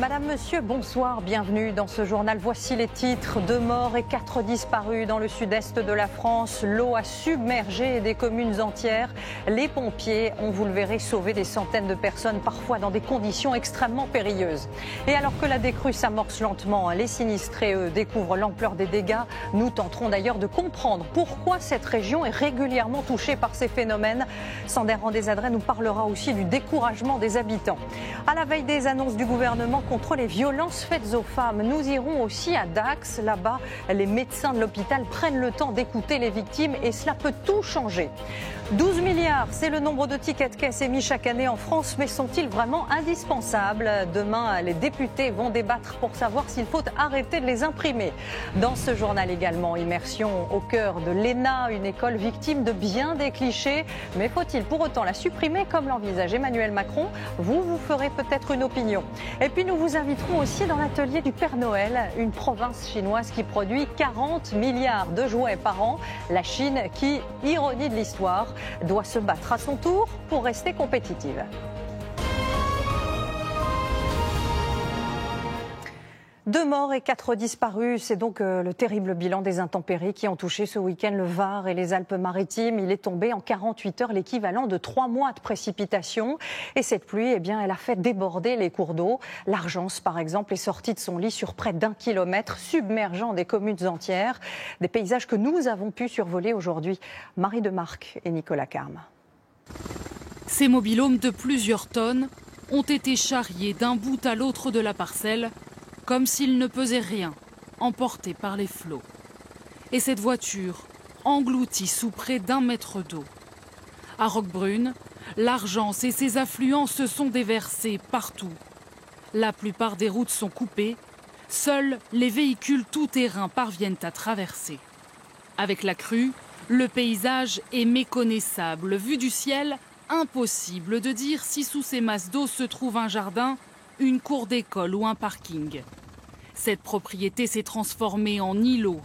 Madame, Monsieur, bonsoir, bienvenue dans ce journal. Voici les titres. 2 morts et 4 disparus dans le sud-est de la France. L'eau a submergé des communes entières. Les pompiers ont, vous le verrez, sauvé des centaines de personnes, parfois dans des conditions extrêmement périlleuses. Et alors que la décrue s'amorce lentement, les sinistrés, eux, découvrent l'ampleur des dégâts. Nous tenterons d'ailleurs de comprendre pourquoi cette région est régulièrement touchée par ces phénomènes. Sander Randézadré nous parlera aussi du découragement des habitants. À la veille des annonces du gouvernement contre les violences faites aux femmes, nous irons aussi à Dax. Là-bas, les médecins de l'hôpital prennent le temps d'écouter les victimes et cela peut tout changer. 12 milliards, c'est le nombre de tickets de caisse émis chaque année en France, mais sont-ils vraiment indispensables? Demain, les députés vont débattre pour savoir s'il faut arrêter de les imprimer. Dans ce journal également, immersion au cœur de l'ENA, une école victime de bien des clichés. Mais faut-il pour autant la supprimer comme l'envisage Emmanuel Macron? Vous ferez peut-être une opinion. Et puis nous vous inviterons aussi dans l'atelier du Père Noël, une province chinoise qui produit 40 milliards de jouets par an. La Chine qui, ironie de l'histoire, doit se battre à son tour pour rester compétitive. Deux morts et 4 disparus, c'est donc le terrible bilan des intempéries qui ont touché ce week-end le Var et les Alpes-Maritimes. Il est tombé en 48 heures l'équivalent de 3 mois de précipitations. Et cette pluie, eh bien, elle a fait déborder les cours d'eau. L'Argence, par exemple, est sortie de son lit sur près d'1 kilomètre, submergeant des communes entières. Des paysages que nous avons pu survoler aujourd'hui. Marie Demarque et Nicolas Carme. Ces mobil-homes de plusieurs tonnes ont été charriés d'un bout à l'autre de la parcelle, comme s'il ne pesait rien, emporté par les flots. Et cette voiture, engloutie sous près d'1 mètre d'eau. À Roquebrune, l'Argence et ses affluents se sont déversés partout. La plupart des routes sont coupées, seuls les véhicules tout-terrain parviennent à traverser. Avec la crue, le paysage est méconnaissable. Vu du ciel, impossible de dire si sous ces masses d'eau se trouve un jardin, une cour d'école ou un parking. Cette propriété s'est transformée en îlot.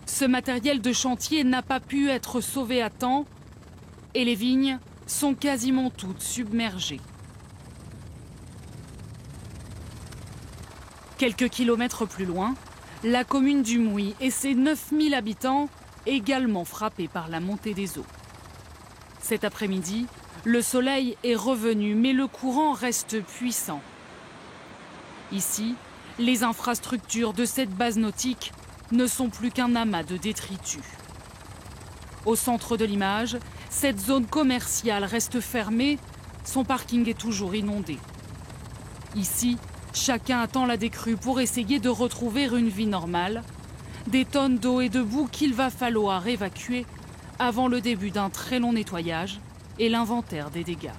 Ce matériel de chantier n'a pas pu être sauvé à temps et les vignes sont quasiment toutes submergées. Quelques kilomètres plus loin, la commune du Mouy et ses 9000 habitants également frappés par la montée des eaux. Cet après-midi, le soleil est revenu mais le courant reste puissant. Ici, les infrastructures de cette base nautique ne sont plus qu'un amas de détritus. Au centre de l'image, cette zone commerciale reste fermée, son parking est toujours inondé. Ici, chacun attend la décrue pour essayer de retrouver une vie normale. Des tonnes d'eau et de boue qu'il va falloir évacuer avant le début d'un très long nettoyage et l'inventaire des dégâts.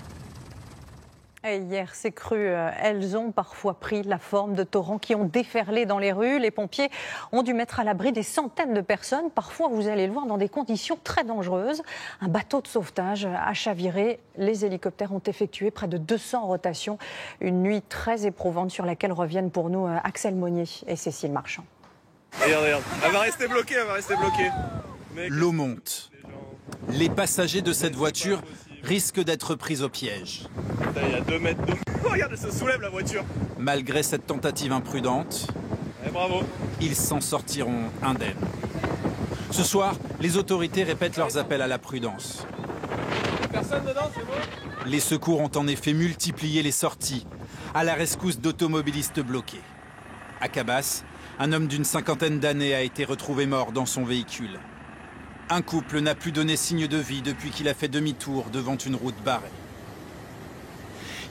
Et hier, ces crues, elles ont parfois pris la forme de torrents qui ont déferlé dans les rues. Les pompiers ont dû mettre à l'abri des centaines de personnes. Parfois, vous allez le voir, dans des conditions très dangereuses. Un bateau de sauvetage a chaviré. Les hélicoptères ont effectué près de 200 rotations. Une nuit très éprouvante sur laquelle reviennent pour nous Axel Monnier et Cécile Marchand. Regarde, elle va rester bloquée, L'eau monte. Les passagers de cette voiture risquent d'être pris au piège. Il y a 2 mètres d'eau. Oh, regarde, elle se soulève la voiture. Malgré cette tentative imprudente, bravo. Ils s'en sortiront indemnes. Ce soir, les autorités répètent leurs appels à la prudence. Personne dedans, c'est bon? Les secours ont en effet multiplié les sorties à la rescousse d'automobilistes bloqués. À Cabas, un homme d'une 50aine d'années a été retrouvé mort dans son véhicule. Un couple n'a plus donné signe de vie depuis qu'il a fait demi-tour devant une route barrée.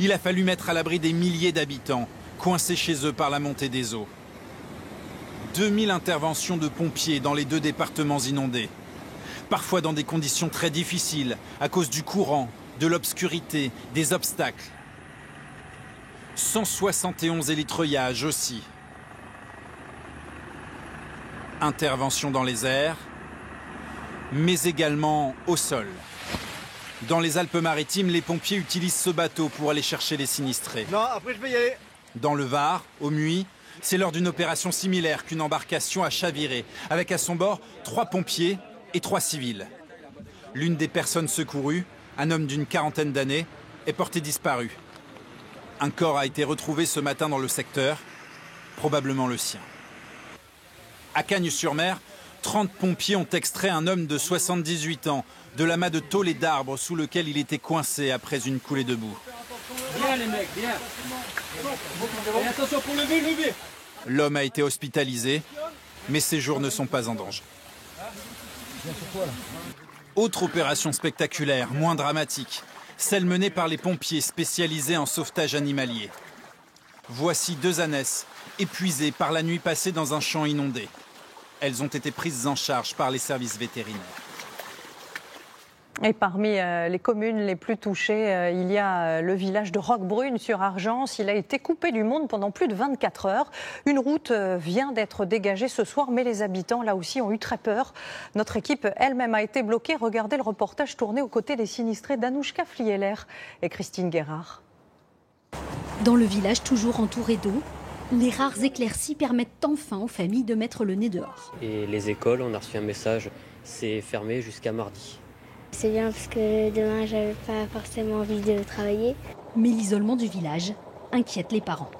Il a fallu mettre à l'abri des milliers d'habitants, coincés chez eux par la montée des eaux. 2000 interventions de pompiers dans les 2 départements inondés. Parfois dans des conditions très difficiles, à cause du courant, de l'obscurité, des obstacles. 171 élitreuillages aussi. Intervention dans les airs, mais également au sol. Dans les Alpes-Maritimes, les pompiers utilisent ce bateau pour aller chercher les sinistrés. Non, après je vais y aller. Dans le Var, au Mui, c'est lors d'une opération similaire qu'une embarcation a chaviré, avec à son bord 3 pompiers et 3 civils. L'une des personnes secourues, un homme d'une 40aine d'années, est porté disparu. Un corps a été retrouvé ce matin dans le secteur, probablement le sien. À Cagnes-sur-Mer, 30 pompiers ont extrait un homme de 78 ans de l'amas de tôles et d'arbres sous lequel il était coincé après une coulée de boue. Bien les mecs, bien. Et attention pour lever. L'homme a été hospitalisé, mais ses jours ne sont pas en danger. Autre opération spectaculaire, moins dramatique, celle menée par les pompiers spécialisés en sauvetage animalier. Voici 2 ânesses, épuisées par la nuit passée dans un champ inondé. Elles ont été prises en charge par les services vétérinaires. Et parmi les communes les plus touchées, il y a le village de Roquebrune sur Argence. Il a été coupé du monde pendant plus de 24 heures. Une route vient d'être dégagée ce soir, mais les habitants, là aussi, ont eu très peur. Notre équipe elle-même a été bloquée. Regardez le reportage tourné aux côtés des sinistrés d'Anouchka Flieler et Christine Guérard. Dans le village toujours entouré d'eau, les rares éclaircies permettent enfin aux familles de mettre le nez dehors. Et les écoles, on a reçu un message, c'est fermé jusqu'à mardi. C'est bien parce que demain, j'avais pas forcément envie de travailler. Mais l'isolement du village inquiète les parents.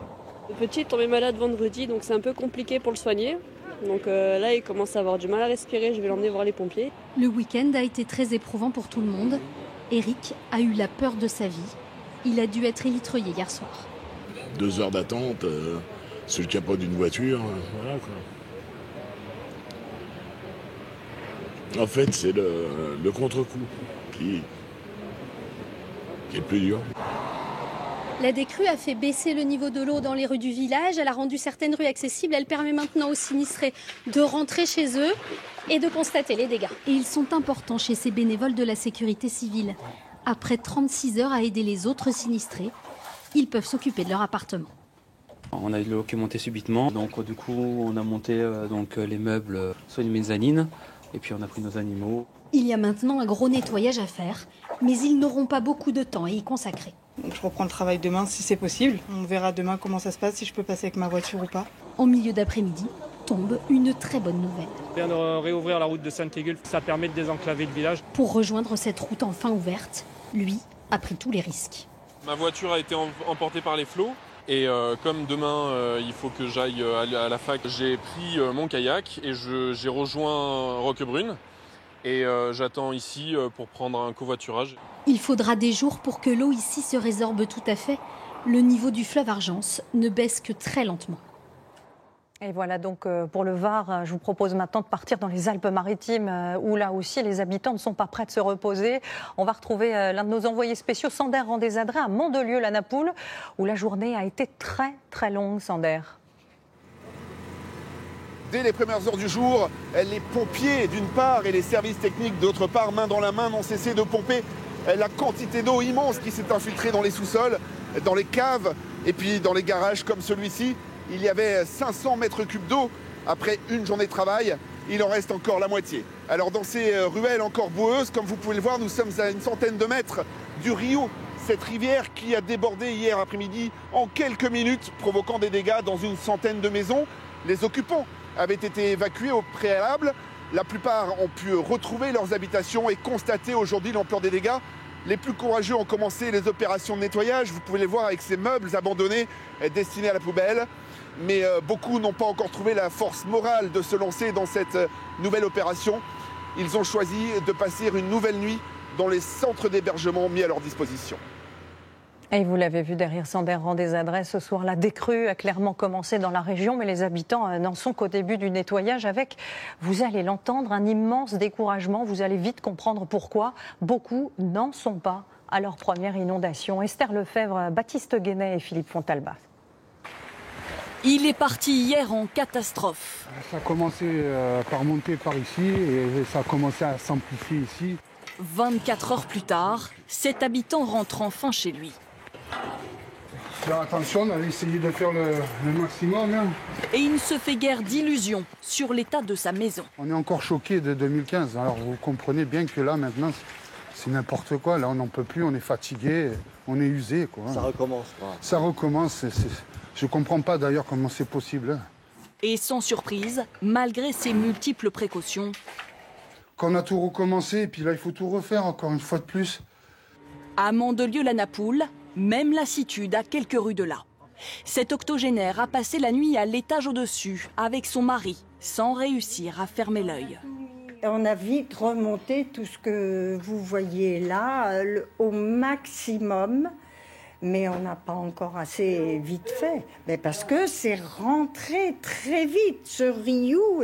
Le petit est tombé malade vendredi, donc c'est un peu compliqué pour le soigner. Donc là, il commence à avoir du mal à respirer, je vais l'emmener voir les pompiers. Le week-end a été très éprouvant pour tout le monde. Eric a eu la peur de sa vie. Il a dû être élitreillé hier soir. 2 heures d'attente sur le capot d'une voiture, voilà quoi. En fait, c'est le contre-coup qui est le plus dur. La décrue a fait baisser le niveau de l'eau dans les rues du village. Elle a rendu certaines rues accessibles. Elle permet maintenant aux sinistrés de rentrer chez eux et de constater les dégâts. Et ils sont importants chez ces bénévoles de la sécurité civile. Après 36 heures à aider les autres sinistrés, ils peuvent s'occuper de leur appartement. On a eu l'eau qui est montée subitement, donc du coup on a monté les meubles sur une mezzanine et puis on a pris nos animaux. Il y a maintenant un gros nettoyage à faire, mais ils n'auront pas beaucoup de temps à y consacrer. Donc je reprends le travail demain si c'est possible. On verra demain comment ça se passe, si je peux passer avec ma voiture ou pas. En milieu d'après-midi, tombe une très bonne nouvelle. On vient de réouvrir la route de Saint-Égulf, ça permet de désenclaver le village. Pour rejoindre cette route enfin ouverte, lui a pris tous les risques. Ma voiture a été emportée par les flots et comme demain il faut que j'aille à la fac, j'ai pris mon kayak et j'ai rejoint Roquebrune et j'attends ici pour prendre un covoiturage. Il faudra des jours pour que l'eau ici se résorbe tout à fait. Le niveau du fleuve Argence ne baisse que très lentement. Et voilà donc pour le Var, je vous propose maintenant de partir dans les Alpes-Maritimes où là aussi les habitants ne sont pas prêts de se reposer. On va retrouver l'un de nos envoyés spéciaux, Sander Rendez-Adré, à Mandelieu-la-Napoule, où la journée a été très très longue, Sander. Dès les premières heures du jour, les pompiers d'une part et les services techniques d'autre part, main dans la main, n'ont cessé de pomper la quantité d'eau immense qui s'est infiltrée dans les sous-sols, dans les caves et puis dans les garages comme celui-ci. Il y avait 500 mètres cubes d'eau après une journée de travail. Il en reste encore la moitié. Alors dans ces ruelles encore boueuses, comme vous pouvez le voir, nous sommes à une centaine de mètres du Rio, cette rivière qui a débordé hier après-midi en quelques minutes, provoquant des dégâts dans une centaine de maisons. Les occupants avaient été évacués au préalable. La plupart ont pu retrouver leurs habitations et constater aujourd'hui l'ampleur des dégâts. Les plus courageux ont commencé les opérations de nettoyage. Vous pouvez les voir avec ces meubles abandonnés destinés à la poubelle. Mais beaucoup n'ont pas encore trouvé la force morale de se lancer dans cette nouvelle opération. Ils ont choisi de passer une nouvelle nuit dans les centres d'hébergement mis à leur disposition. Et vous l'avez vu derrière Sander Rendez-Adré, ce soir, la décrue a clairement commencé dans la région, mais les habitants n'en sont qu'au début du nettoyage avec, vous allez l'entendre, un immense découragement. Vous allez vite comprendre pourquoi. Beaucoup n'en sont pas à leur première inondation. Esther Lefebvre, Baptiste Guénet et Philippe Fontalba. Il est parti hier en catastrophe. Ça a commencé par monter par ici et ça a commencé à s'amplifier ici. 24 heures plus tard, cet habitant rentre enfin chez lui. Faire attention, on a essayé de faire le maximum. Hein. Et il ne se fait guère d'illusions sur l'état de sa maison. On est encore choqué de 2015. Alors vous comprenez bien que là maintenant, c'est n'importe quoi. Là on n'en peut plus, on est fatigué, on est usé. Quoi. Ça recommence. Ça recommence. Je ne comprends pas d'ailleurs comment c'est possible. Et sans surprise, malgré ses multiples précautions. Qu'on a tout recommencé et puis là il faut tout refaire encore une fois de plus. À Mandelieu-la-Napoule, Même lassitude à quelques rues de là. Cet octogénaire a passé la nuit à l'étage au-dessus avec son mari, sans réussir à fermer l'œil. On a vite remonté tout ce que vous voyez là, au maximum, mais on n'a pas encore assez vite fait. Mais parce que c'est rentré très vite, ce Rioux,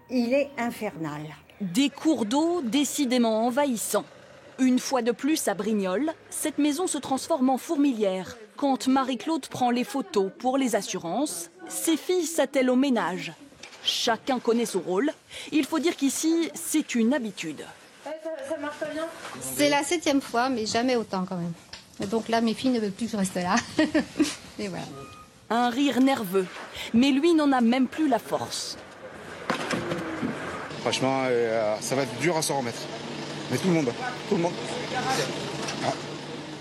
il est infernal. Des cours d'eau décidément envahissants. Une fois de plus à Brignoles, cette maison se transforme en fourmilière. Quand Marie-Claude prend les photos pour les assurances, ses filles s'attellent au ménage. Chacun connaît son rôle. Il faut dire qu'ici, c'est une habitude. Ça marche pas bien ? C'est la 7e fois, mais jamais autant quand même. Et donc là, mes filles ne veulent plus que je reste là. Et voilà. Un rire nerveux. Mais lui n'en a même plus la force. Franchement, ça va être dur à s'en remettre. Mais tout le monde.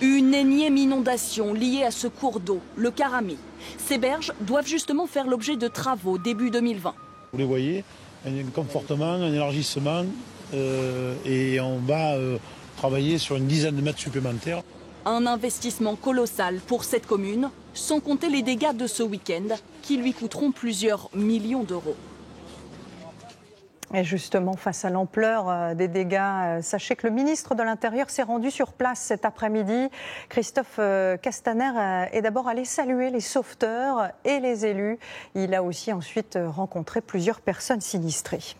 Une énième inondation liée à ce cours d'eau, le Carami. Ces berges doivent justement faire l'objet de travaux début 2020. Vous les voyez, un confortement, un élargissement et on va travailler sur une dizaine de mètres supplémentaires. Un investissement colossal pour cette commune, sans compter les dégâts de ce week-end qui lui coûteront plusieurs millions d'euros. Et justement, face à l'ampleur des dégâts, sachez que le ministre de l'Intérieur s'est rendu sur place cet après-midi. Christophe Castaner est d'abord allé saluer les sauveteurs et les élus. Il a aussi ensuite rencontré plusieurs personnes sinistrées.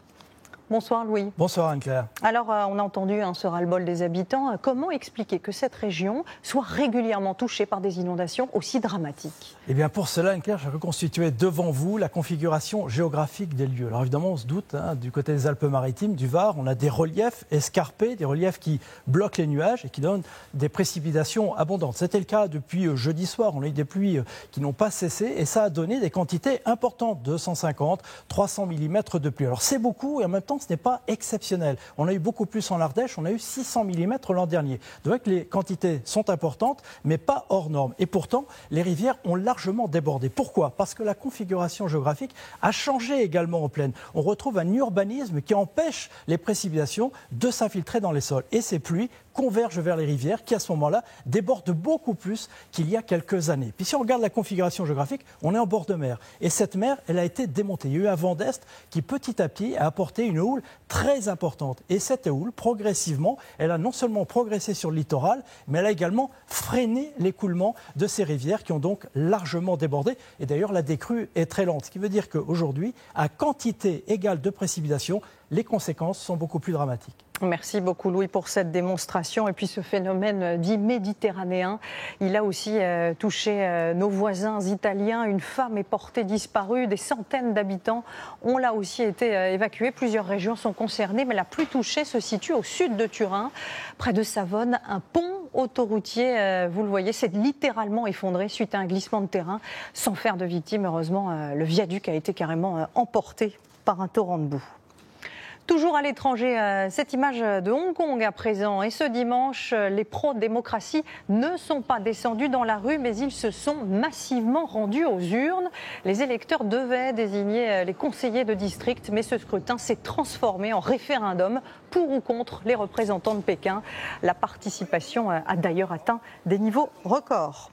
Bonsoir Louis. Bonsoir Anne-Claire. Alors on a entendu ce ras-le-bol des habitants. Comment expliquer que cette région soit régulièrement touchée par des inondations aussi dramatiques ? Eh bien pour cela Anne-Claire, je vais reconstituer devant vous la configuration géographique des lieux. Alors évidemment on se doute, du côté des Alpes-Maritimes, du Var, on a des reliefs escarpés, des reliefs qui bloquent les nuages et qui donnent des précipitations abondantes. C'était le cas depuis jeudi soir, on a eu des pluies qui n'ont pas cessé et ça a donné des quantités importantes, 250, 300 mm de pluie. Alors c'est beaucoup et en même temps ce n'est pas exceptionnel. On a eu beaucoup plus en Ardèche, on a eu 600 mm l'an dernier. Donc les quantités sont importantes, mais pas hors normes. Et pourtant, les rivières ont largement débordé. Pourquoi ? Parce que la configuration géographique a changé également en plaine. On retrouve un urbanisme qui empêche les précipitations de s'infiltrer dans les sols. Et ces pluies convergent vers les rivières qui, à ce moment-là, débordent beaucoup plus qu'il y a quelques années. Puis si on regarde la configuration géographique, on est en bord de mer. Et cette mer, elle a été démontée. Il y a eu un vent d'est qui, petit à petit, a apporté une houle très importante. Et cette houle, progressivement, elle a non seulement progressé sur le littoral, mais elle a également freiné l'écoulement de ces rivières qui ont donc largement débordé. Et d'ailleurs, la décrue est très lente. Ce qui veut dire qu'aujourd'hui, à quantité égale de précipitations, les conséquences sont beaucoup plus dramatiques. Merci beaucoup Louis pour cette démonstration. Et puis ce phénomène dit méditerranéen, il a aussi touché nos voisins italiens. Une femme est portée disparue, des centaines d'habitants ont là aussi été évacués. Plusieurs régions sont concernées, mais la plus touchée se situe au sud de Turin, près de Savone. Un pont autoroutier, vous le voyez, s'est littéralement effondré suite à un glissement de terrain, sans faire de victimes. Heureusement, le viaduc a été carrément emporté par un torrent de boue. Toujours à l'étranger, cette image de Hong Kong à présent. Et ce dimanche, les pro-démocratie ne sont pas descendus dans la rue, mais ils se sont massivement rendus aux urnes. Les électeurs devaient désigner les conseillers de district, mais ce scrutin s'est transformé en référendum pour ou contre les représentants de Pékin. La participation a d'ailleurs atteint des niveaux records.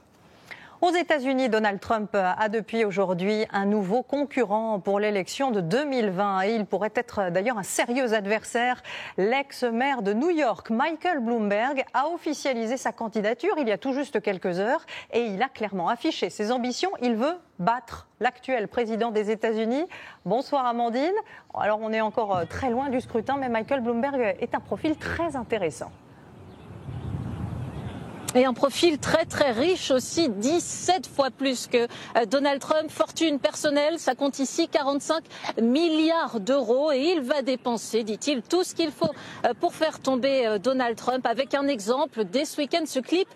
Aux États-Unis, Donald Trump a depuis aujourd'hui un nouveau concurrent pour l'élection de 2020 et il pourrait être d'ailleurs un sérieux adversaire. L'ex-maire de New York, Michael Bloomberg, a officialisé sa candidature il y a tout juste quelques heures et il a clairement affiché ses ambitions. Il veut battre l'actuel président des États-Unis. Bonsoir Amandine. Alors on est encore très loin du scrutin, mais Michael Bloomberg est un profil très intéressant. Et un profil très très riche aussi, 17 fois plus que Donald Trump. Fortune personnelle, ça compte ici 45 milliards d'euros et il va dépenser, dit-il, tout ce qu'il faut pour faire tomber Donald Trump. Avec un exemple, dès ce week-end, ce clip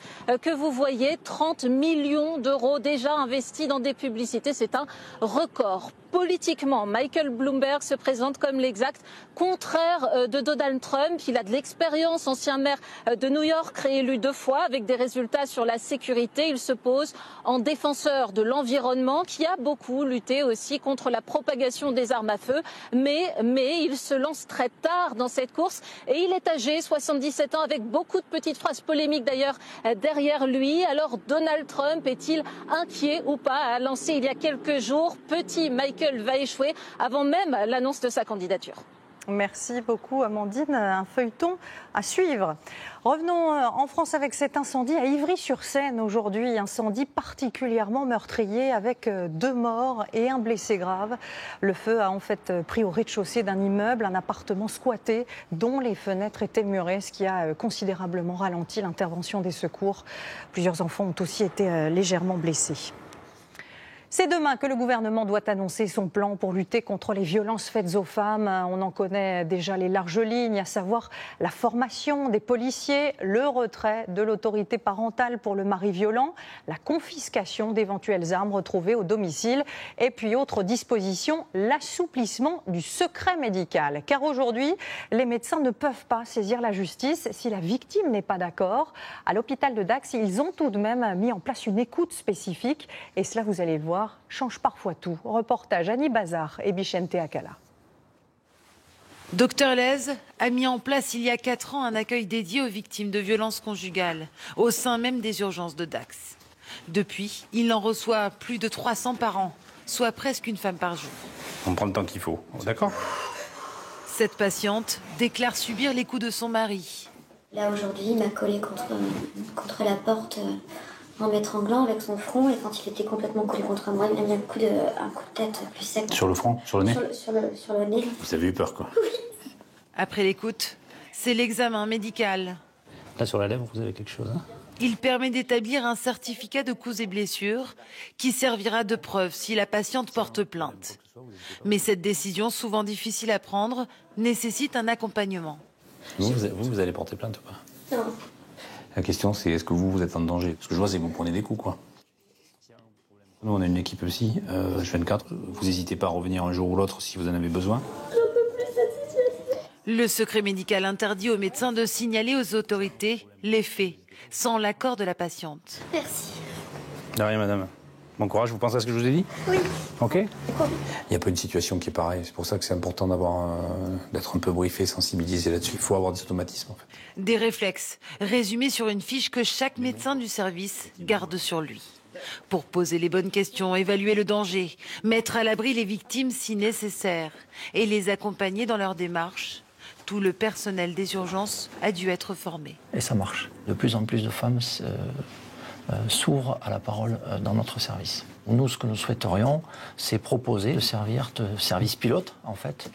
que vous voyez, 30 millions d'euros déjà investis dans des publicités, c'est un record. politiquement, Michael Bloomberg se présente comme l'exact contraire de Donald Trump. Il a de l'expérience, ancien maire de New York, réélu 2 fois avec des résultats sur la sécurité. Il se pose en défenseur de l'environnement qui a beaucoup lutté aussi contre la propagation des armes à feu. Mais il se lance très tard dans cette course et il est âgé, 77 ans, avec beaucoup de petites phrases polémiques d'ailleurs derrière lui. Alors Donald Trump est-il inquiet ou pas? A lancé il y a quelques jours, petit Michael va échouer avant même l'annonce de sa candidature. Merci beaucoup Amandine, un feuilleton à suivre. Revenons en France avec cet incendie à Ivry-sur-Seine aujourd'hui, incendie particulièrement meurtrier avec 2 morts et un blessé grave. Le feu a en fait pris au rez-de-chaussée d'un immeuble, un appartement squatté dont les fenêtres étaient murées, ce qui a considérablement ralenti l'intervention des secours. Plusieurs enfants ont aussi été légèrement blessés. C'est demain que le gouvernement doit annoncer son plan pour lutter contre les violences faites aux femmes. On en connaît déjà les larges lignes, à savoir la formation des policiers, le retrait de l'autorité parentale pour le mari violent, la confiscation d'éventuelles armes retrouvées au domicile et puis autre disposition, l'assouplissement du secret médical. Car aujourd'hui, les médecins ne peuvent pas saisir la justice si la victime n'est pas d'accord. À l'hôpital de Dax, ils ont tout de même mis en place une écoute spécifique et cela, vous allez le voir, change parfois tout. Reportage Annie Bazar et Bichente Akala. Docteur Lez a mis en place il y a 4 ans un accueil dédié aux victimes de violences conjugales, au sein même des urgences de Dax. Depuis, il en reçoit plus de 300 par an, soit presque une femme par jour. On prend le temps qu'il faut, d'accord? Cette patiente déclare subir les coups de son mari. Là aujourd'hui, il m'a collé contre la porte en m'étranglant avec son front, et quand il était complètement collé contre moi, il m'a mis un coup de tête plus sec. Sur le front? Sur le nez? Sur le nez. Vous avez eu peur, quoi? Oui. Après l'écoute, c'est l'examen médical. Là, sur la lèvre, vous avez quelque chose, hein? Il permet d'établir un certificat de coups et blessures qui servira de preuve si la patiente porte plainte. Mais cette décision, souvent difficile à prendre, nécessite un accompagnement. Vous allez porter plainte ou pas? Non. La question, c'est est-ce que vous êtes en danger? Ce que je vois, c'est que vous prenez des coups, quoi. Nous, on a une équipe aussi, H24. Vous n'hésitez pas à revenir un jour ou l'autre si vous en avez besoin. Le secret médical interdit aux médecins de signaler aux autorités les faits, sans l'accord de la patiente. Merci. De rien, madame. Bon courage, vous pensez à ce que je vous ai dit? Oui. Ok. Il n'y a pas une situation qui est pareille. C'est pour ça que c'est important d'être un peu briefé, sensibilisé là-dessus. Il faut avoir des automatismes, en fait. Des réflexes, résumés sur une fiche que chaque médecin du service garde sur lui. Pour poser les bonnes questions, évaluer le danger, mettre à l'abri les victimes si nécessaire et les accompagner dans leur démarche, tout le personnel des urgences a dû être formé. Et ça marche. De plus en plus de femmes s'ouvrent à la parole dans notre service. Nous, ce que nous souhaiterions, c'est proposer de servir de service pilote, en fait,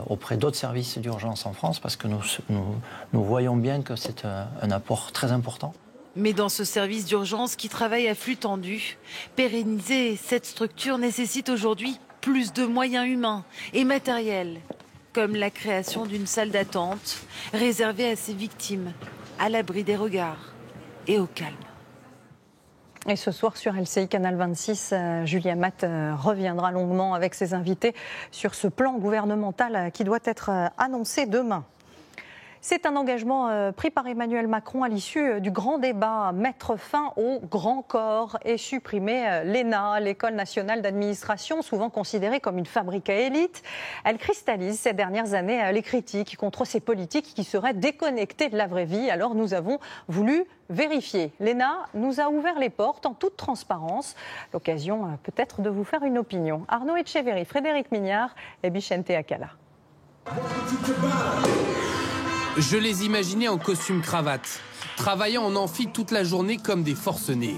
auprès d'autres services d'urgence en France, parce que nous voyons bien que c'est un apport très important. Mais dans ce service d'urgence qui travaille à flux tendu, pérenniser cette structure nécessite aujourd'hui plus de moyens humains et matériels, comme la création d'une salle d'attente réservée à ces victimes, à l'abri des regards et au calme. Et ce soir sur LCI Canal 26, Julia Matt reviendra longuement avec ses invités sur ce plan gouvernemental qui doit être annoncé demain. C'est un engagement pris par Emmanuel Macron à l'issue du grand débat, mettre fin au grand corps et supprimer l'ENA, l'École nationale d'administration, souvent considérée comme une fabrique à élite. Elle cristallise ces dernières années les critiques contre ces politiques qui seraient déconnectées de la vraie vie. Alors nous avons voulu vérifier. L'ENA nous a ouvert les portes en toute transparence. L'occasion peut-être de vous faire une opinion. Arnaud Etcheverry, Frédéric Mignard et Bichente Akala. Je les imaginais en costume cravate, travaillant en amphi toute la journée comme des forcenés.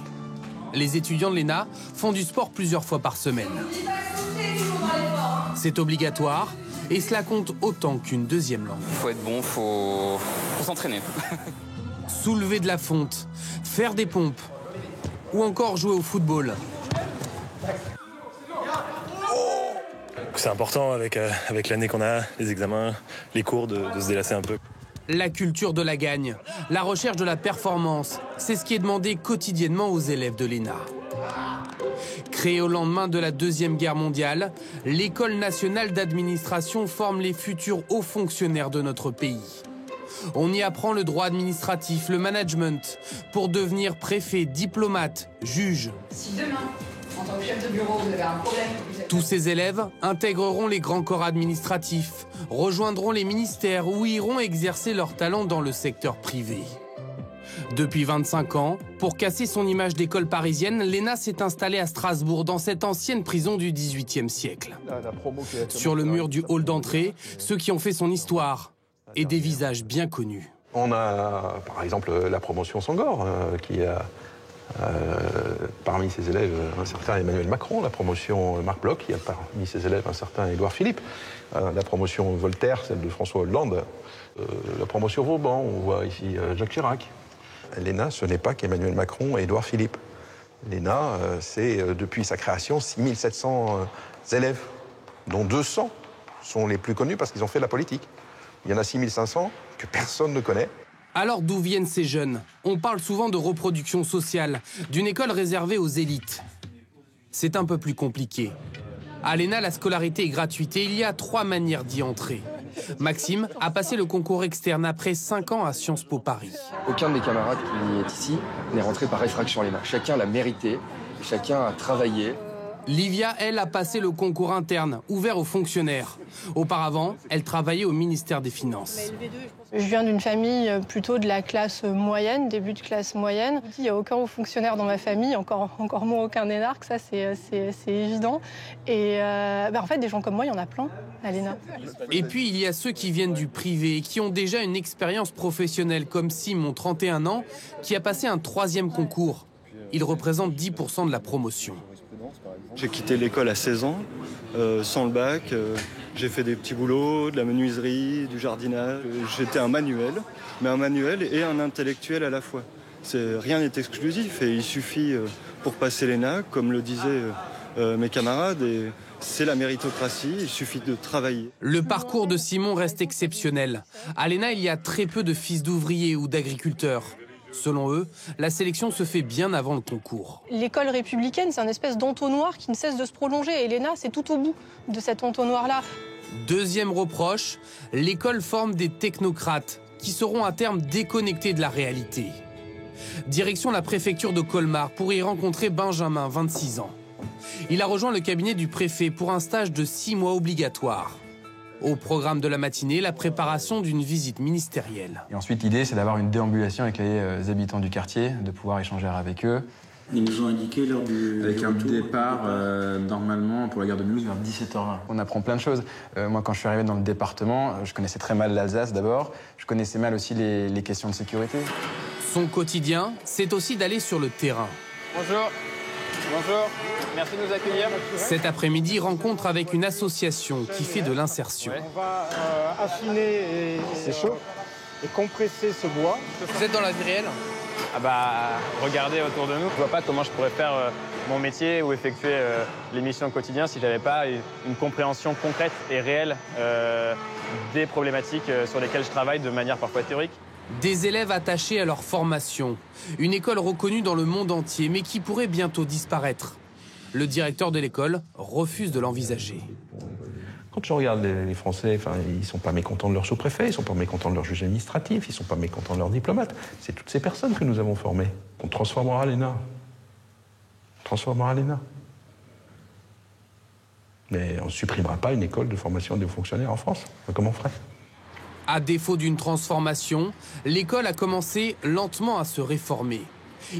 Les étudiants de l'ENA font du sport plusieurs fois par semaine. C'est obligatoire et cela compte autant qu'une deuxième langue. Faut être bon, faut s'entraîner. Soulever de la fonte, faire des pompes ou encore jouer au football. C'est important avec l'année qu'on a, les examens, les cours, de se délasser un peu. La culture de la gagne, la recherche de la performance, c'est ce qui est demandé quotidiennement aux élèves de l'ENA. Créée au lendemain de la Deuxième Guerre mondiale, l'École nationale d'administration forme les futurs hauts fonctionnaires de notre pays. On y apprend le droit administratif, le management, pour devenir préfet, diplomate, juge. Si demain, en tant que chef de bureau, vous avez un problème... Tous ces élèves intégreront les grands corps administratifs, rejoindront les ministères ou iront exercer leur talent dans le secteur privé. Depuis 25 ans, pour casser son image d'école parisienne, l'ENA s'est installée à Strasbourg, dans cette ancienne prison du XVIIIe siècle. Sur le mur du hall d'entrée, ceux qui ont fait son histoire et des visages bien connus. On a par exemple la promotion Sangor, qui a parmi ses élèves un certain Emmanuel Macron, la promotion Marc Bloch, qui a parmi ses élèves un certain Édouard Philippe, la promotion Voltaire, celle de François Hollande, la promotion Vauban, on voit ici Jacques Chirac. L'ENA, ce n'est pas qu'Emmanuel Macron et Édouard Philippe. L'ENA, c'est depuis sa création 6700 élèves, dont 200 sont les plus connus parce qu'ils ont fait de la politique. Il y en a 6500 que personne ne connaît. Alors d'où viennent ces jeunes? On parle souvent de reproduction sociale, d'une école réservée aux élites. C'est un peu plus compliqué. À l'ENA, la scolarité est gratuite et il y a 3 manières d'y entrer. Maxime a passé le concours externe après 5 ans à Sciences Po Paris. Aucun de mes camarades qui est ici n'est rentré par effraction l'ENA. Chacun l'a mérité, chacun a travaillé. Livia, elle, a passé le concours interne, ouvert aux fonctionnaires. Auparavant, elle travaillait au ministère des Finances. Je viens d'une famille plutôt de la classe moyenne, début de classe moyenne. Il n'y a aucun haut fonctionnaire dans ma famille, encore moins aucun énarque, ça c'est évident. Et en fait, des gens comme moi, il y en a plein à l'ENA. Et puis, il y a ceux qui viennent du privé et qui ont déjà une expérience professionnelle, comme Simon, 31 ans, qui a passé un 3e concours. Il représente 10% de la promotion. J'ai quitté l'école à 16 ans, sans le bac. J'ai fait des petits boulots, de la menuiserie, du jardinage. J'étais un manuel, mais un manuel et un intellectuel à la fois. Rien n'est exclusif et il suffit pour passer l'ENA, comme le disaient mes camarades, et c'est la méritocratie, il suffit de travailler. Le parcours de Simon reste exceptionnel. À l'ENA, il y a très peu de fils d'ouvriers ou d'agriculteurs. Selon eux, la sélection se fait bien avant le concours. L'école républicaine, c'est un espèce d'entonnoir qui ne cesse de se prolonger. Et l'ENA, c'est tout au bout de cet entonnoir-là. Deuxième reproche, l'école forme des technocrates qui seront à terme déconnectés de la réalité. Direction la préfecture de Colmar pour y rencontrer Benjamin, 26 ans. Il a rejoint le cabinet du préfet pour un stage de 6 mois obligatoire. Au programme de la matinée, la préparation d'une visite ministérielle. Et ensuite, l'idée, c'est d'avoir une déambulation avec les habitants du quartier, de pouvoir échanger avec eux. Ils nous ont indiqué l'heure du avec un départ, normalement, pour la gare de Mulhouse, vers 17h20. On apprend plein de choses. Moi, quand je suis arrivé dans le département, je connaissais très mal l'Alsace, d'abord. Je connaissais mal aussi les questions de sécurité. Son quotidien, c'est aussi d'aller sur le terrain. Bonjour. Bonjour, merci de nous accueillir. Cet après-midi, rencontre avec une association qui fait de l'insertion. On va affiner et compresser ce bois. Vous êtes dans la vie réelle? Ah bah, regardez autour de nous. Je vois pas comment je pourrais faire mon métier ou effectuer les missions au quotidien si j'avais pas une compréhension concrète et réelle des problématiques sur lesquelles je travaille de manière parfois théorique. Des élèves attachés à leur formation. Une école reconnue dans le monde entier, mais qui pourrait bientôt disparaître. Le directeur de l'école refuse de l'envisager. Quand je regarde les Français, ils ne sont pas mécontents de leur sous-préfet, ils ne sont pas mécontents de leur juge administratif, ils ne sont pas mécontents de leurs diplomates. C'est toutes ces personnes que nous avons formées, qu'on transformera à l'ENA. Mais on ne supprimera pas une école de formation des fonctionnaires en France. Comment on ferait ? À défaut d'une transformation, l'école a commencé lentement à se réformer.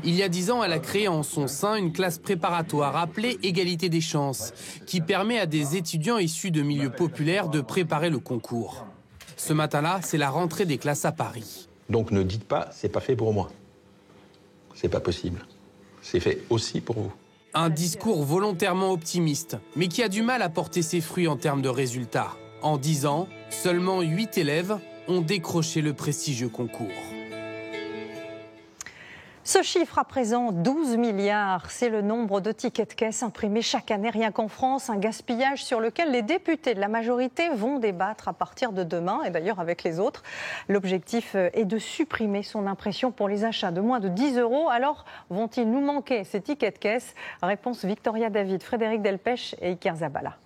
Il y a 10 ans, elle a créé en son sein une classe préparatoire appelée Égalité des chances, qui permet à des étudiants issus de milieux populaires de préparer le concours. Ce matin-là, c'est la rentrée des classes à Paris. Donc ne dites pas, c'est pas fait pour moi. C'est pas possible. C'est fait aussi pour vous. Un discours volontairement optimiste, mais qui a du mal à porter ses fruits en termes de résultats. En 10 ans, seulement 8 élèves ont décroché le prestigieux concours. Ce chiffre à présent, 12 milliards, c'est le nombre de tickets de caisse imprimés chaque année rien qu'en France, un gaspillage sur lequel les députés de la majorité vont débattre à partir de demain et d'ailleurs avec les autres. L'objectif est de supprimer son impression pour les achats de moins de 10 €. Alors vont-ils nous manquer ces tickets de caisse? Réponse Victoria David, Frédéric Delpech et Iker Zabala.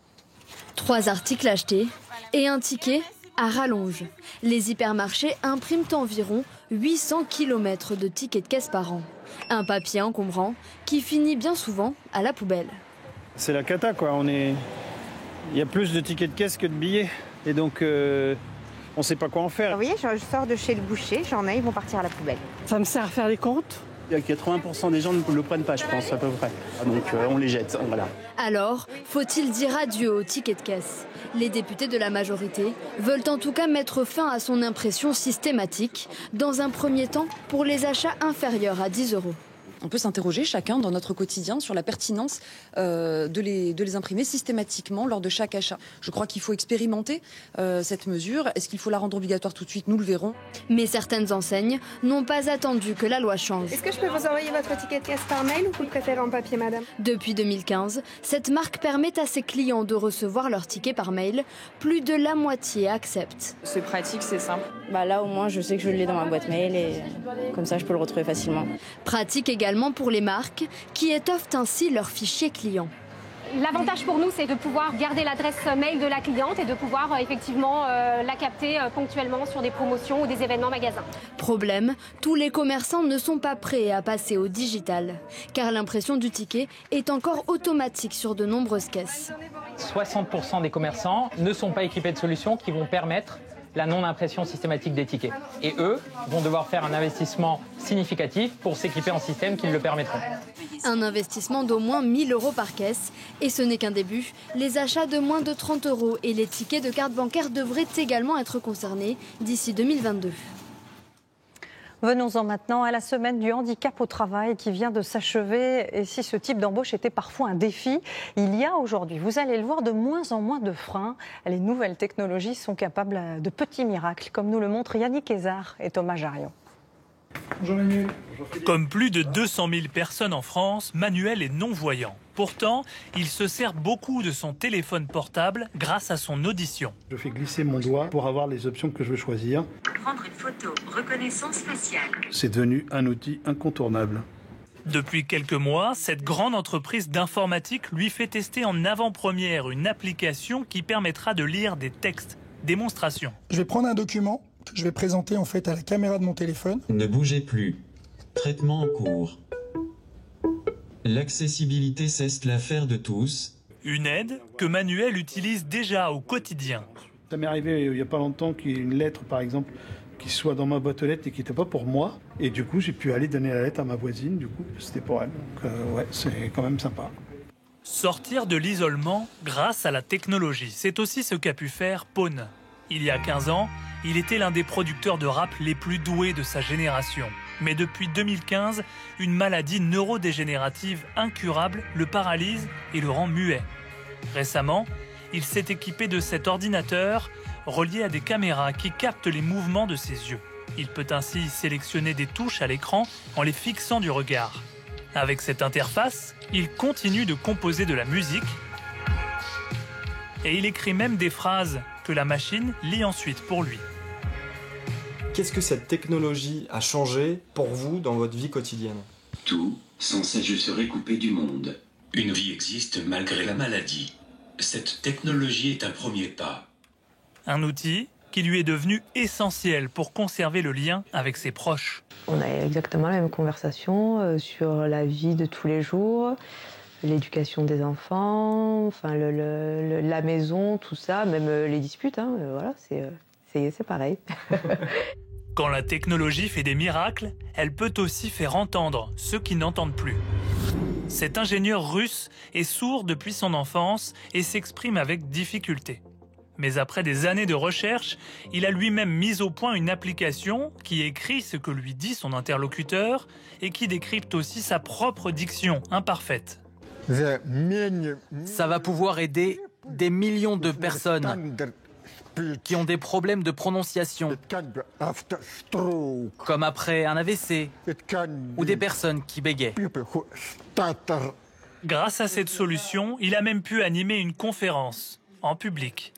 3 articles achetés et un ticket à rallonge. Les hypermarchés impriment environ 800 km de tickets de caisse par an. Un papier encombrant qui finit bien souvent à la poubelle. C'est la cata quoi, il y a plus de tickets de caisse que de billets et donc on ne sait pas quoi en faire. Vous voyez, je sors de chez le boucher, j'en ai, ils vont partir à la poubelle. Ça me sert à faire les comptes. Il y a 80% des gens ne le prennent pas, je pense, à peu près. Donc on les jette, voilà. Alors, faut-il dire adieu aux tickets de caisse? Les députés de la majorité veulent en tout cas mettre fin à son impression systématique, dans un premier temps pour les achats inférieurs à 10 €. On peut s'interroger chacun dans notre quotidien sur la pertinence de les imprimer systématiquement lors de chaque achat. Je crois qu'il faut expérimenter cette mesure. Est-ce qu'il faut la rendre obligatoire tout de suite? Nous le verrons. Mais certaines enseignes n'ont pas attendu que la loi change. Est-ce que je peux vous envoyer votre ticket de caisse par mail ou vous le préférez en papier, madame? Depuis 2015, cette marque permet à ses clients de recevoir leur ticket par mail. Plus de la moitié acceptent. C'est pratique, c'est simple. Là, au moins, je sais que je l'ai dans ma boîte mail et comme ça, je peux le retrouver facilement. Pratique également pour les marques qui étoffent ainsi leurs fichiers clients. L'avantage pour nous, c'est de pouvoir garder l'adresse mail de la cliente et de pouvoir effectivement la capter ponctuellement sur des promotions ou des événements magasins. Problème, tous les commerçants ne sont pas prêts à passer au digital, car l'impression du ticket est encore automatique sur de nombreuses caisses. 60% des commerçants ne sont pas équipés de solutions qui vont permettre la non-impression systématique des tickets. Et eux vont devoir faire un investissement significatif pour s'équiper en système qui le permettront. Un investissement d'au moins 1 000 € par caisse. Et ce n'est qu'un début. Les achats de moins de 30 € et les tickets de carte bancaire devraient également être concernés d'ici 2022. Venons-en maintenant à la semaine du handicap au travail qui vient de s'achever. Et si ce type d'embauche était parfois un défi, il y a aujourd'hui, vous allez le voir, de moins en moins de freins. Les nouvelles technologies sont capables de petits miracles, comme nous le montrent Yannick Hézard et Thomas Jarion. Bonjour Manuel. Comme plus de 200 000 personnes en France, Manuel est non-voyant. Pourtant, il se sert beaucoup de son téléphone portable grâce à son audition. Je fais glisser mon doigt pour avoir les options que je veux choisir. Prendre une photo, reconnaissance faciale. C'est devenu un outil incontournable. Depuis quelques mois, cette grande entreprise d'informatique lui fait tester en avant-première une application qui permettra de lire des textes. Démonstration. Je vais prendre un document que je vais présenter en fait à la caméra de mon téléphone. Ne bougez plus. Traitement en cours. L'accessibilité cesse l'affaire de tous. Une aide que Manuel utilise déjà au quotidien. Ça m'est arrivé il n'y a pas longtemps qu'il y ait une lettre par exemple qui soit dans ma boîte aux lettres et qui n'était pas pour moi. Et du coup j'ai pu aller donner la lettre à ma voisine, du coup c'était pour elle. Donc ouais, c'est quand même sympa. Sortir de l'isolement grâce à la technologie, c'est aussi ce qu'a pu faire Pone. Il y a 15 ans, il était l'un des producteurs de rap les plus doués de sa génération. Mais depuis 2015, une maladie neurodégénérative incurable le paralyse et le rend muet. Récemment, il s'est équipé de cet ordinateur relié à des caméras qui captent les mouvements de ses yeux. Il peut ainsi sélectionner des touches à l'écran en les fixant du regard. Avec cette interface, il continue de composer de la musique et il écrit même des phrases que la machine lit ensuite pour lui. Qu'est-ce que cette technologie a changé pour vous dans votre vie quotidienne? Tout, sans ça je serais coupé du monde. Une vie existe malgré la maladie. Cette technologie est un premier pas. Un outil qui lui est devenu essentiel pour conserver le lien avec ses proches. On a exactement la même conversation sur la vie de tous les jours, l'éducation des enfants, enfin la maison, tout ça, même les disputes, hein, voilà, c'est pareil. Quand la technologie fait des miracles, elle peut aussi faire entendre ceux qui n'entendent plus. Cet ingénieur russe est sourd depuis son enfance et s'exprime avec difficulté. Mais après des années de recherche, il a lui-même mis au point une application qui écrit ce que lui dit son interlocuteur et qui décrypte aussi sa propre diction imparfaite. Ça va pouvoir aider des millions de personnes. qui ont des problèmes de prononciation, comme après un AVC, ou des personnes qui bégaient. Grâce à cette solution, il a même pu animer une conférence en public.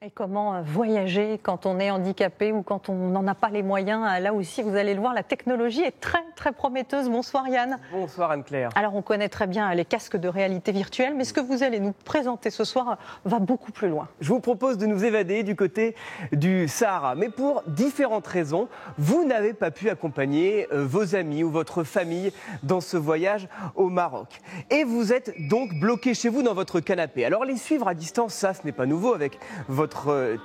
Et comment voyager quand on est handicapé ou quand on n'en a pas les moyens? Là aussi, vous allez le voir, la technologie est très, très prometteuse. Bonsoir Yann. Bonsoir Anne-Claire. Alors, on connaît très bien les casques de réalité virtuelle, mais ce que vous allez nous présenter ce soir va beaucoup plus loin. Je vous propose de nous évader du côté du Sahara, mais pour différentes raisons. Vous n'avez pas pu accompagner vos amis ou votre famille dans ce voyage au Maroc. Et vous êtes donc bloqué chez vous dans votre canapé. Alors, les suivre à distance, ça, ce n'est pas nouveau avec votre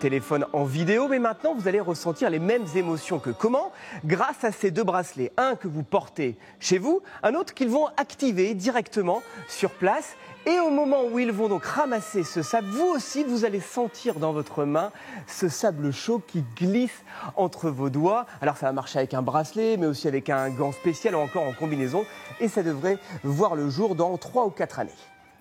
téléphone en vidéo, mais maintenant vous allez ressentir les mêmes émotions que comment? Grâce à ces deux bracelets, un que vous portez chez vous, un autre qu'ils vont activer directement sur place. Et au moment où ils vont donc ramasser ce sable, vous aussi, vous allez sentir dans votre main ce sable chaud qui glisse entre vos doigts. Alors ça va marcher avec un bracelet, mais aussi avec un gant spécial ou encore en combinaison. Et ça devrait voir le jour dans 3 ou 4 années.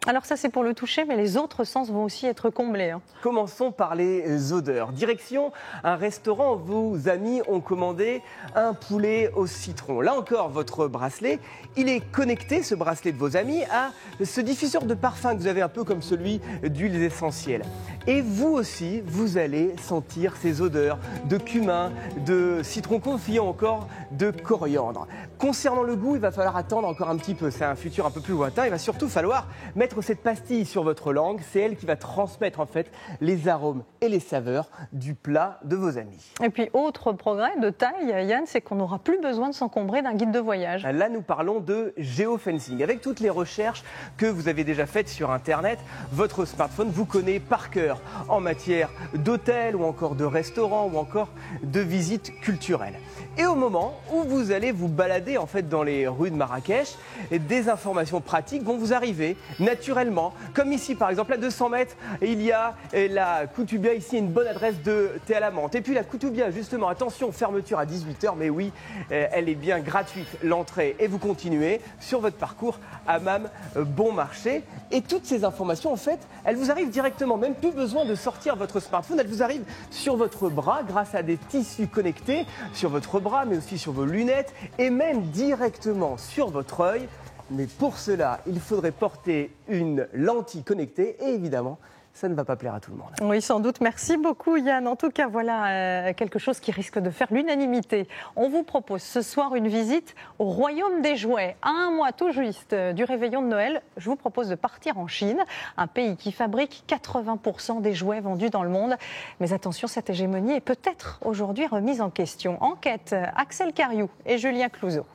Alors ça c'est pour le toucher, mais les autres sens vont aussi être comblés. Commençons par les odeurs. Direction un restaurant, vos amis ont commandé un poulet au citron. Là encore, votre bracelet, il est connecté, ce bracelet de vos amis, à ce diffuseur de parfum que vous avez un peu comme celui d'huiles essentielles. Et vous aussi, vous allez sentir ces odeurs de cumin, de citron confit ou encore de coriandre. Concernant le goût, il va falloir attendre encore un petit peu. C'est un futur un peu plus lointain. Il va surtout falloir mettre cette pastille sur votre langue. C'est elle qui va transmettre en fait les arômes et les saveurs du plat de vos amis. Et puis autre progrès de taille, Yann, c'est qu'on n'aura plus besoin de s'encombrer d'un guide de voyage. Là, nous parlons de géofencing. Avec toutes les recherches que vous avez déjà faites sur Internet, votre smartphone vous connaît par cœur en matière d'hôtel ou encore de restaurant ou encore de visites culturelles. Et au moment où vous allez vous balader en fait dans les rues de Marrakech, des informations pratiques vont vous arriver naturellement. Comme ici par exemple à 200 mètres, il y a la Koutoubia, ici une bonne adresse de thé à la menthe. Et puis la Koutoubia justement, attention, fermeture à 18h, mais oui, elle est bien gratuite l'entrée. Et vous continuez sur votre parcours Hammam Bon Marché. Et toutes ces informations en fait, elles vous arrivent directement, même plus besoin de sortir votre smartphone, elles vous arrivent sur votre bras grâce à des tissus connectés sur votre bras, mais aussi sur vos lunettes et même directement sur votre œil. Mais pour cela, il faudrait porter une lentille connectée et évidemment, ça ne va pas plaire à tout le monde. Oui, sans doute. Merci beaucoup, Yann. En tout cas, voilà quelque chose qui risque de faire l'unanimité. On vous propose ce soir une visite au Royaume des Jouets. À un mois tout juste du réveillon de Noël, je vous propose de partir en Chine, un pays qui fabrique 80% des jouets vendus dans le monde. Mais attention, cette hégémonie est peut-être aujourd'hui remise en question. Enquête, Axel Cariou et Julien Clouzot.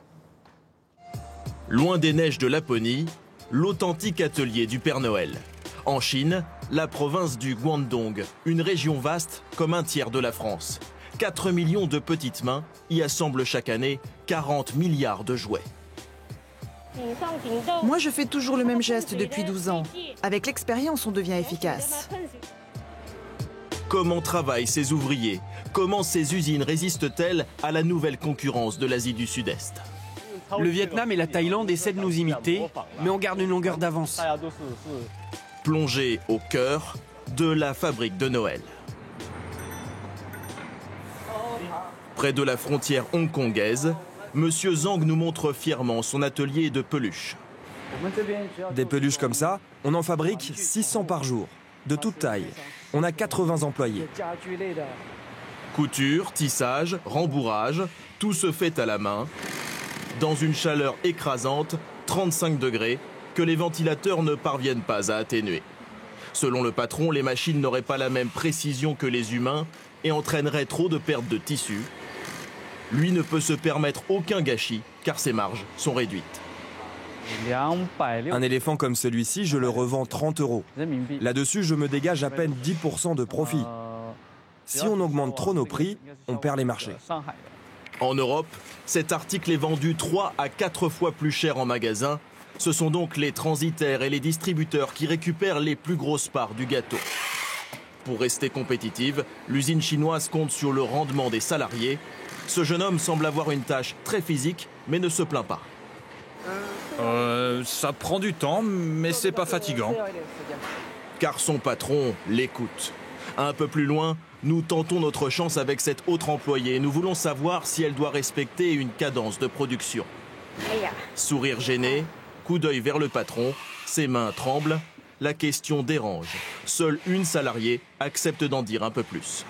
Loin des neiges de Laponie, l'authentique atelier du Père Noël. En Chine, la province du Guangdong, une région vaste comme un tiers de la France. 4 millions de petites mains y assemblent chaque année 40 milliards de jouets. Moi, je fais toujours le même geste depuis 12 ans. Avec l'expérience, on devient efficace. Comment travaillent ces ouvriers? Comment ces usines résistent-elles à la nouvelle concurrence de l'Asie du Sud-Est? Le Vietnam et la Thaïlande essaient de nous imiter, mais on garde une longueur d'avance. Plongé au cœur de la fabrique de Noël. Près de la frontière hongkongaise, Monsieur Zhang nous montre fièrement son atelier de peluches. Des peluches comme ça, on en fabrique 600 par jour, de toute taille. On a 80 employés. Couture, tissage, rembourrage, tout se fait à la main, dans une chaleur écrasante, 35 degrés, que les ventilateurs ne parviennent pas à atténuer. Selon le patron, les machines n'auraient pas la même précision que les humains et entraîneraient trop de pertes de tissu. Lui ne peut se permettre aucun gâchis car ses marges sont réduites. Un éléphant comme celui-ci, je le revends 30 €. Là-dessus, je me dégage à peine 10% de profit. Si on augmente trop nos prix, on perd les marchés. En Europe, cet article est vendu 3 à 4 fois plus cher en magasin. Ce sont donc les transitaires et les distributeurs qui récupèrent les plus grosses parts du gâteau. Pour rester compétitive, l'usine chinoise compte sur le rendement des salariés. Ce jeune homme semble avoir une tâche très physique, mais ne se plaint pas. Ça prend du temps, mais c'est pas fatigant. Car son patron l'écoute. Un peu plus loin, nous tentons notre chance avec cette autre employée. Nous voulons savoir si elle doit respecter une cadence de production. Sourire gêné, coup d'œil vers le patron, ses mains tremblent. La question dérange. Seule une salariée accepte d'en dire un peu plus.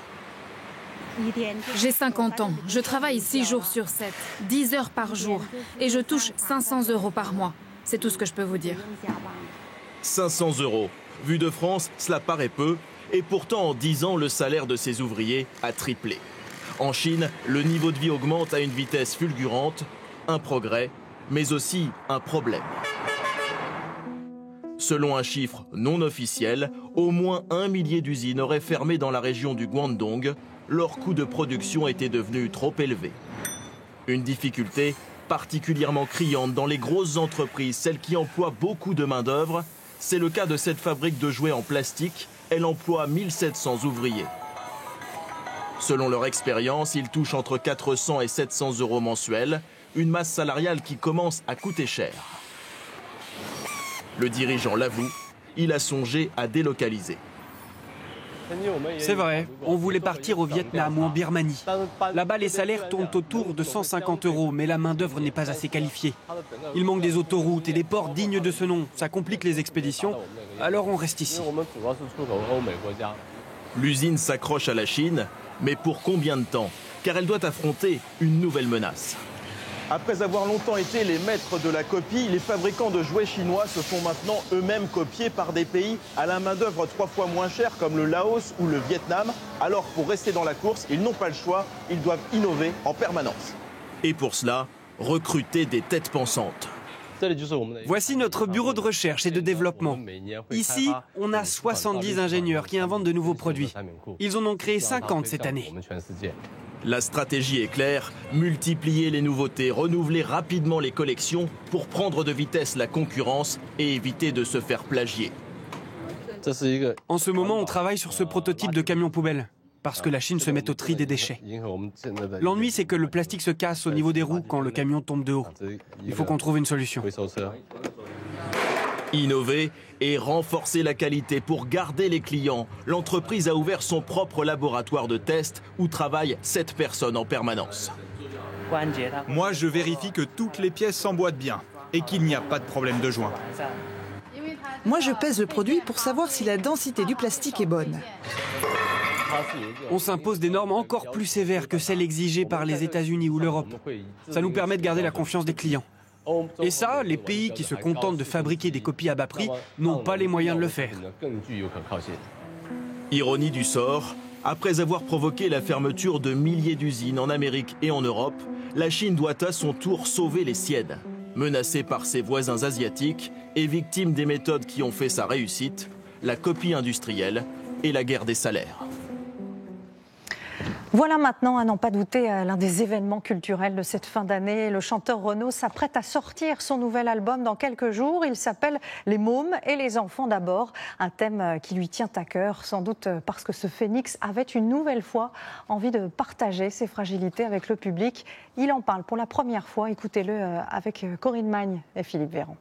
J'ai 50 ans, je travaille 6 jours sur 7, 10 heures par jour et je touche 500 € par mois. C'est tout ce que je peux vous dire. 500 €. Vu de France, cela paraît peu. Et pourtant, en 10 ans, le salaire de ces ouvriers a triplé. En Chine, le niveau de vie augmente à une vitesse fulgurante. Un progrès, mais aussi un problème. Selon un chiffre non officiel, au moins 1 millier d'usines auraient fermé dans la région du Guangdong. Leur coût de production était devenu trop élevé. Une difficulté particulièrement criante dans les grosses entreprises, celles qui emploient beaucoup de main-d'œuvre. C'est le cas de cette fabrique de jouets en plastique. Elle emploie 1700 ouvriers. Selon leur expérience, ils touchent entre 400 et 700 € mensuels, une masse salariale qui commence à coûter cher. Le dirigeant l'avoue, il a songé à délocaliser. C'est vrai, on voulait partir au Vietnam ou en Birmanie. Là-bas, les salaires tournent autour de 150 €, mais la main-d'œuvre n'est pas assez qualifiée. Il manque des autoroutes et des ports dignes de ce nom. Ça complique les expéditions, alors on reste ici. L'usine s'accroche à la Chine, mais pour combien de temps? Car elle doit affronter une nouvelle menace. Après avoir longtemps été les maîtres de la copie, les fabricants de jouets chinois se font maintenant eux-mêmes copier par des pays à la main-d'œuvre 3 fois moins chère comme le Laos ou le Vietnam. Alors pour rester dans la course, ils n'ont pas le choix, ils doivent innover en permanence. Et pour cela, recruter des têtes pensantes. Voici notre bureau de recherche et de développement. Ici, on a 70 ingénieurs qui inventent de nouveaux produits. Ils en ont créé 50 cette année. La stratégie est claire, multiplier les nouveautés, renouveler rapidement les collections pour prendre de vitesse la concurrence et éviter de se faire plagier. En ce moment, on travaille sur ce prototype de camion poubelle, parce que la Chine se met au tri des déchets. L'ennui, c'est que le plastique se casse au niveau des roues quand le camion tombe de haut. Il faut qu'on trouve une solution. Innover et renforcer la qualité pour garder les clients. L'entreprise a ouvert son propre laboratoire de test où travaillent 7 personnes en permanence. Moi, je vérifie que toutes les pièces s'emboîtent bien et qu'il n'y a pas de problème de joint. Moi, je pèse le produit pour savoir si la densité du plastique est bonne. On s'impose des normes encore plus sévères que celles exigées par les États-Unis ou l'Europe. Ça nous permet de garder la confiance des clients. Et ça, les pays qui se contentent de fabriquer des copies à bas prix n'ont pas les moyens de le faire. Ironie du sort, après avoir provoqué la fermeture de milliers d'usines en Amérique et en Europe, la Chine doit à son tour sauver les siennes. Menacée par ses voisins asiatiques et victime des méthodes qui ont fait sa réussite, la copie industrielle et la guerre des salaires. Voilà maintenant, à n'en pas douter, l'un des événements culturels de cette fin d'année. Le chanteur Renaud s'apprête à sortir son nouvel album dans quelques jours. Il s'appelle « Les mômes et les enfants d'abord », un thème qui lui tient à cœur, sans doute parce que ce phénix avait une nouvelle fois envie de partager ses fragilités avec le public. Il en parle pour la première fois, écoutez-le avec Corinne Magne et Philippe Véran.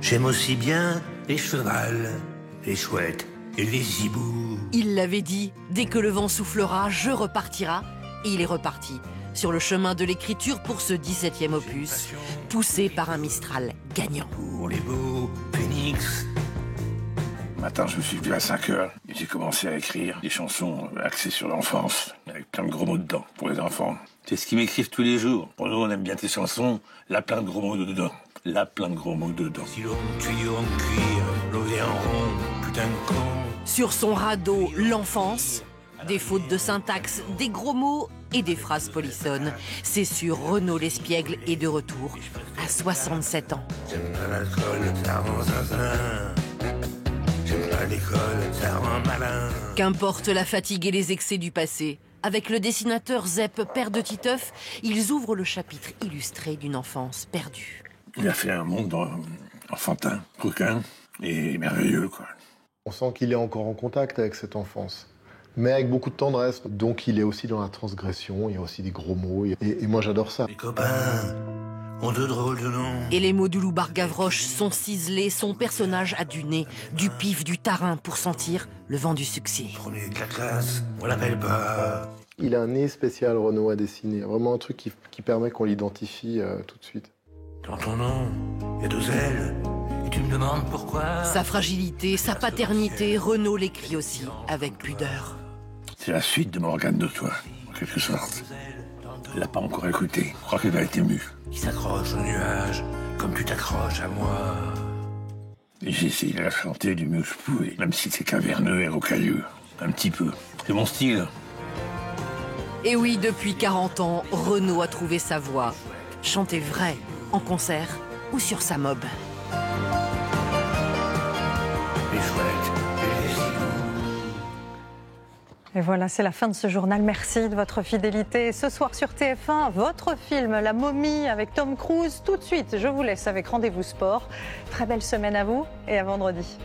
J'aime aussi bien les chevals, les chouettes et les hiboux. Il l'avait dit, dès que le vent soufflera, je repartira. Et il est reparti, sur le chemin de l'écriture pour ce 17e opus, poussé par un Mistral gagnant. Pour les beaux phénix. Un matin, je me suis levé à 5 heures et j'ai commencé à écrire des chansons axées sur l'enfance, avec plein de gros mots dedans, pour les enfants. C'est ce qu'ils m'écrivent tous les jours. Pour nous, on aime bien tes chansons, là, plein de gros mots dedans. Là, plein de gros mots dedans. Si l'on tuyau en cuir, l'eau en rond, putain de con. Sur son radeau, l'enfance, des fautes de syntaxe, des gros mots et des phrases polissonnes. C'est sur Renaud Lespiègle est de retour à 67 ans. J'aime pas l'alcool, ça rend zinzin. J'aime pas l'école, ça rend malin. Qu'importe la fatigue et les excès du passé, avec le dessinateur Zepp, père de Titeuf, ils ouvrent le chapitre illustré d'une enfance perdue. Il a fait un monde enfantin, coquin et merveilleux, quoi. On sent qu'il est encore en contact avec cette enfance, mais avec beaucoup de tendresse. Donc il est aussi dans la transgression, il y a aussi des gros mots, et moi j'adore ça. Les copains, ont de drôles de noms. Et les mots du Loubar Gavroche sont ciselés, son personnage a du nez, du pif, du tarin pour sentir le vent du succès. Premier de la classe, on l'appelle pas. Il a un nez spécial, Renaud, à dessiner. Vraiment un truc qui permet qu'on l'identifie tout de suite. Dans ton nom, il y a 2 ailes. Et tu me demandes pourquoi. Sa fragilité, sa paternité, Renaud l'écrit aussi avec pudeur. C'est la suite de Morgane de toi, en quelque sorte. Elle l'a pas encore écouté. Je crois qu'elle a été émue. Qui s'accroche au nuage, comme tu t'accroches à moi. Et j'ai essayé de la chanter du mieux que je pouvais, même si c'est caverneux et rocailleux. Un petit peu. C'est mon style. Et oui, depuis 40 ans, Renaud a trouvé sa voix. Chanter vrai, en concert ou sur sa mob. Les chouettes et les hiboux. Et voilà, c'est la fin de ce journal. Merci de votre fidélité. Ce soir sur TF1, votre film La Momie avec Tom Cruise. Tout de suite, je vous laisse avec Rendez-vous Sport. Très belle semaine à vous et à vendredi.